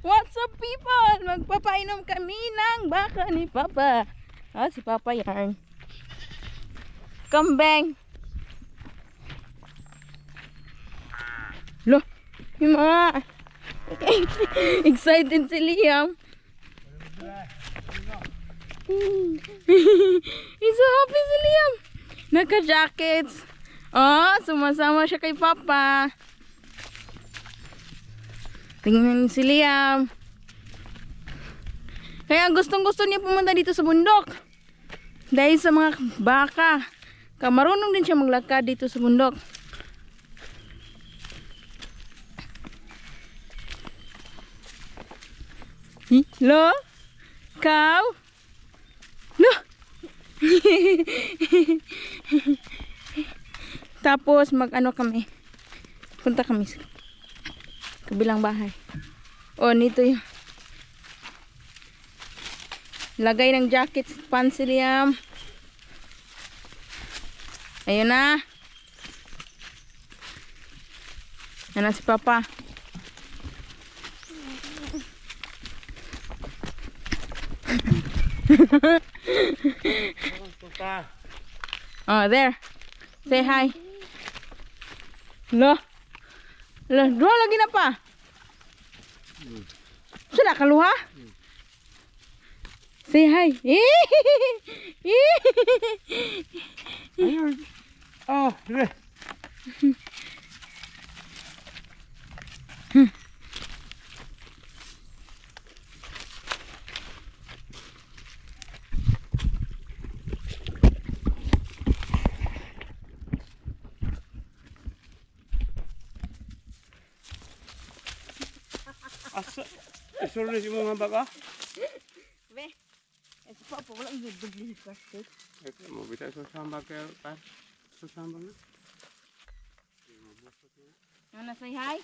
What's up people? Magpapainom kami ng baka ni Papa. Ah, si Papa yan. Kambeng. Loh, yung mga excited si Liam. He's so happy si Liam. Naka-jackets. Oh, sumasama siya kay Papa. Tingnan si Liam. Kaya gustong-gusto niya pumunta dito sa bundok. Dahil sa mga baka. Marunong din siya maglakad dito sa bundok. Lo? Cow? Lo? Tapos mag-ano kami. Punta kami sa kabilang bahay. Oh, nito yung lagay ng jacket pants si Liam. Ayun na. Yan na si Papa. Oh, there. Say hi. Lo. Lo, dua lagi na pa. Sudah kaluha? Say hi. Ayun. Oh, sige. Asa, isulong si mga baka? Be, ito pa po, wala yung dugli sa plastic. Ito, mau bisa susambak ke pas, susambak na. You wanna say hi?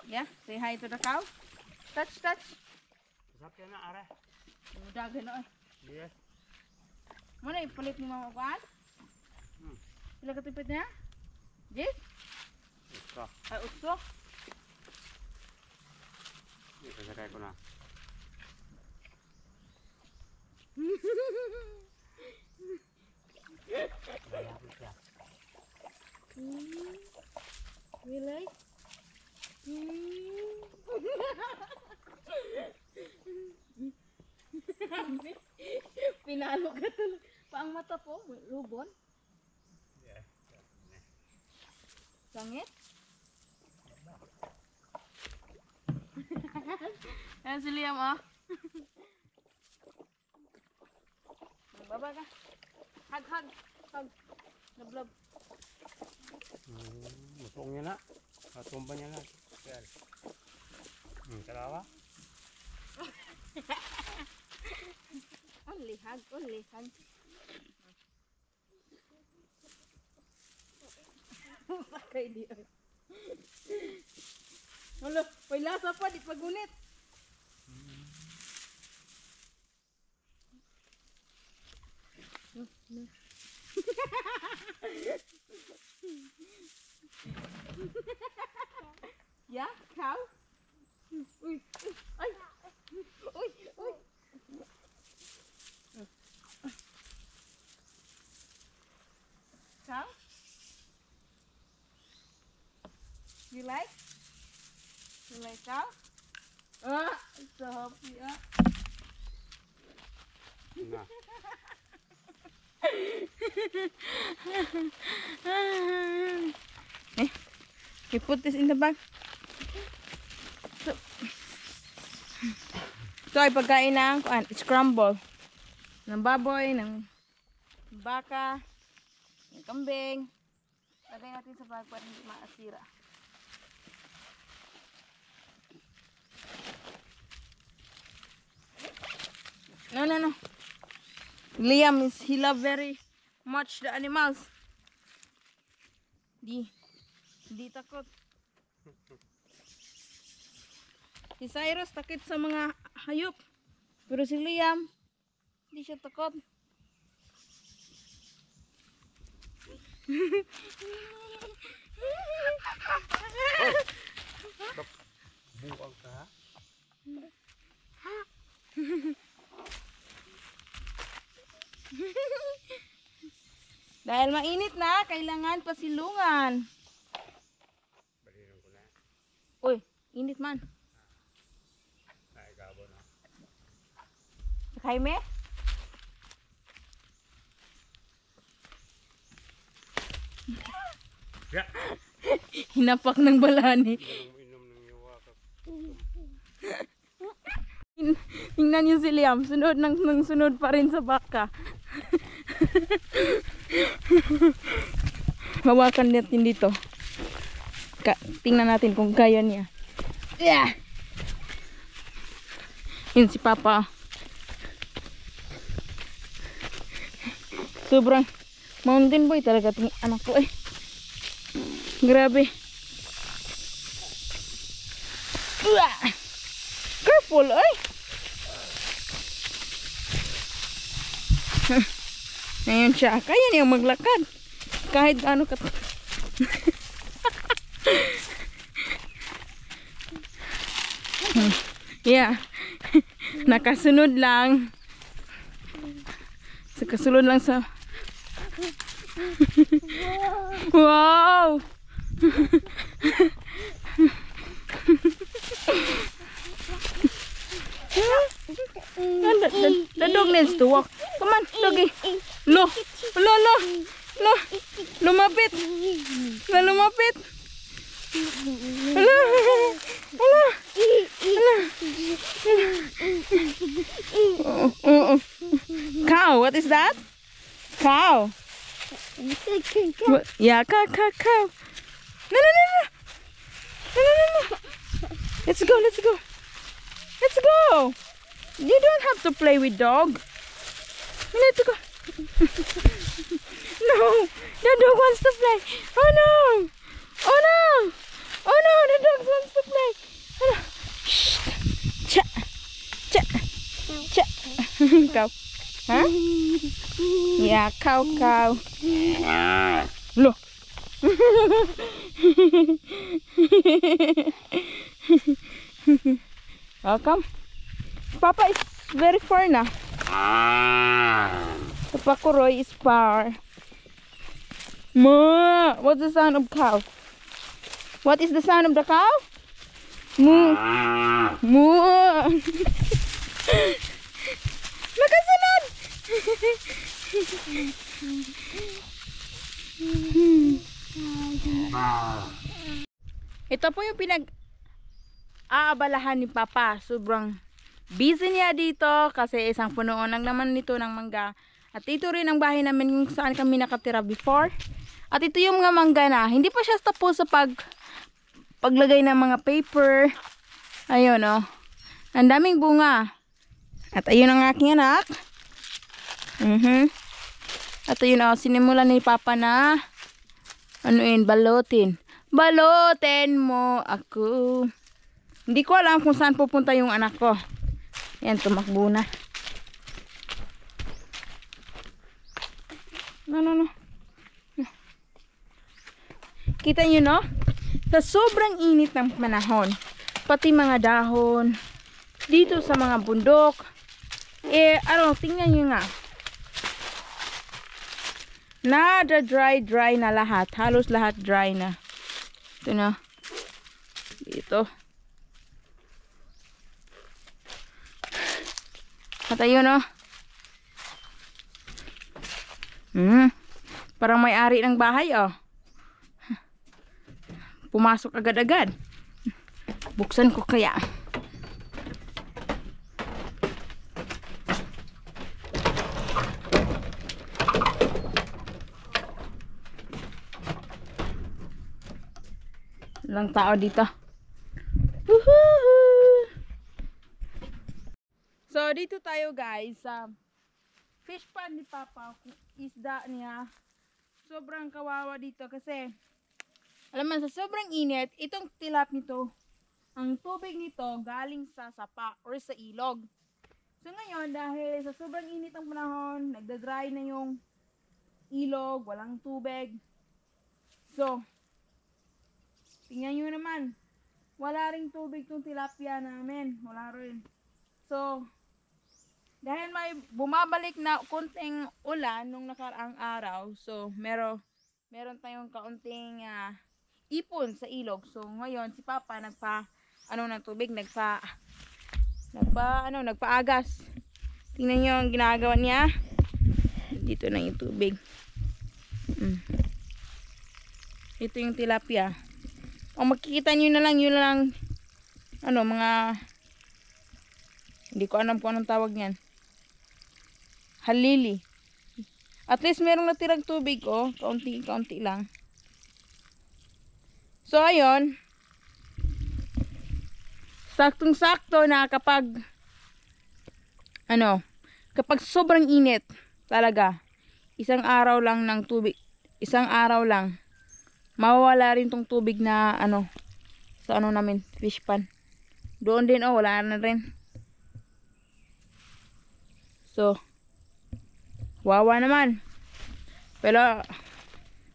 Yeah, say hi to the cow. Touch, touch. Sakya na, are. Udah gano'n. Yes. Muna ipalit ni Mama Kuan? Sila katipid niya? Jis? Ito. Ay, utso? Ito, sakay ko na. Really? Pinalo ka tuloy. Paang mata po, lubon. Yes. Sangit? Ayan si Liam, oh. Baba ka. Hug, hug. Hug. Love, love. Mutong niya na. Katumba niya na. Yan. Kalawa? Only hug, only hug. Sakay di. Halo, may lasa pa, di pagunit. Yeah, cow. Uy, ay, uy, uy. Cow? You like? You like cow? Ah, so happy, ah. Na. You put this in the bag. So ay pagkain ng scramble. Ng baboy, ng baka, ng kambing. Lagay natin sa bag para hindi maasira. No, no, no. Liam he love very much the animals. Di takot. Si Cyrus takit sa mga hayop. Pero si Liam hindi siya takot. Buang ka ha? Dahil mainit na, kailangan pasilungan. Balinan ko na. Uy, init man. Ay, gabo na. Sakay me? Ya! Hinapak ng balani. Inom ng yawa ka. Tingnan niyo si Liam, sunod ng sunod pa rin sa baka. Hawakan natin dito. Tingnan natin kung kaya niya. Yeah. Yun si Papa. Sobrang mountain boy talaga itong anak ko eh. Grabe. Careful ay. Ngayon siya, kaya niyang maglakad. Kahit ano ka. Yeah. Nakasunod lang. Kasunod lang sa... Wow! The dog needs to walk. Come on, doggy. Lo, lo, lo, lo. Lumapit. Na lumapit. Hala. Hala. Hala. Cow, what is that? Cow. What? Yeah, cow. No. No. Let's go. Let's go. You don't have to play with dog. You need to go. No, the dog wants to play. Oh no. The dog wants to play. Oh, no. Shh. Cha. Cow. Huh? Yeah, cow. Look. Welcome. Papa is very far na. Papa Kuroy is far. Moo. What's the sound of cow? What is the sound of the cow? Moo. Nakasunod. Ito po yung pinag-aabalahan ni Papa. Sobrang busy niya dito kasi isang punuan lang naman nito ng mangga. At ito rin ang bahay namin kung saan kami nakatira before. At ito yung mga mangga na. Hindi pa siya tapos sa paglagay ng mga paper. Ayun oh. Ang daming bunga. At ayun ang aking anak. At ayun oh, sinimulan ni Papa na balutin. Balutin mo ako. Hindi ko alam kung saan pupunta yung anak ko. Yan, tumakbo na. No. Kita nyo, no? Sa sobrang init ng panahon, pati mga dahon, dito sa mga bundok, tingnan nyo nga. Dry na lahat. Halos lahat dry na. Ito na. Dito. At ayun oh. Parang may-ari ng bahay oh. Pumasok agad-agad. Buksan ko kaya. Walang tao dito. Woohoo! So dito tayo guys sa fish pond ni Papa. Isda niya. Sobrang kawawa dito kasi alam mo sa sobrang init, itong tilap nito, ang tubig nito galing sa sapa or sa ilog. So ngayon dahil sa sobrang init ng panahon, nagda-dry na yung ilog, walang tubig. So tingnan nyo naman. wala ring tubig tong tilapia namin. Wala rin. So, dahil may bumabalik na kunting ulan nung nakaraang araw, so meron tayong kaunting ipon sa ilog. So ngayon si Papa ng tubig, nagpaagas. Tingnan niyo ang ginagawa niya. Dito na yung tubig. Ito yung tilapia. Ang makikita niyo na lang, yun lang mga hindi ko alam kung anong tawag niyan. Halili. At least merong natirang tubig, kaunti lang. So ayun, saktong-sakto na kapag sobrang init talaga, isang araw lang mawawala rin tong tubig na sa namin, fish pan. Doon din wala na rin. So wawa naman. Pero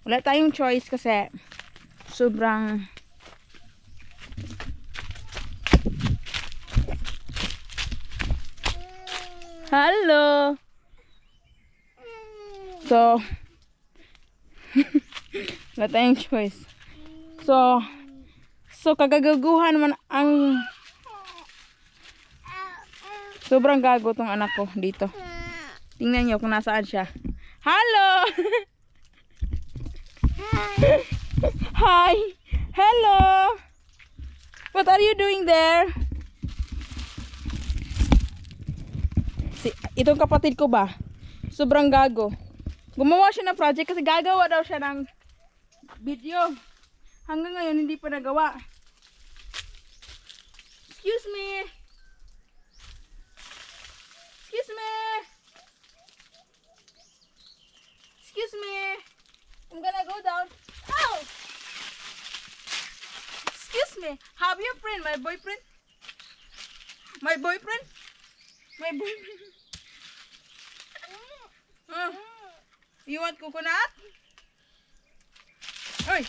wala tayong choice kasi sobrang hello. So wala tayong choice. So kagagaguhan naman ang sobrang gago tong anak ko dito. Tingnan niyo kung nasaan siya. Hello. Hi. Hello. What are you doing there? Itong kapatid ko ba? Sobrang gago. Gumawa siya ng project kasi gagawa daw siya ng video. Hanggang ngayon hindi pa nagawa. Excuse me. Excuse me. Excuse me. I'm gonna go down. Oh! Excuse me. Have you a friend? My boyfriend? My boyfriend? My boyfriend? You want coconut? Oy!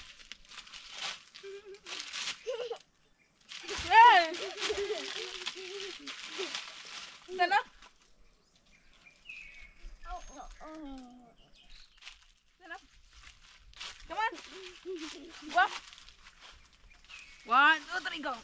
Hey! Stand up. Stand up. Come on. Go up. 1, 2, 3, go.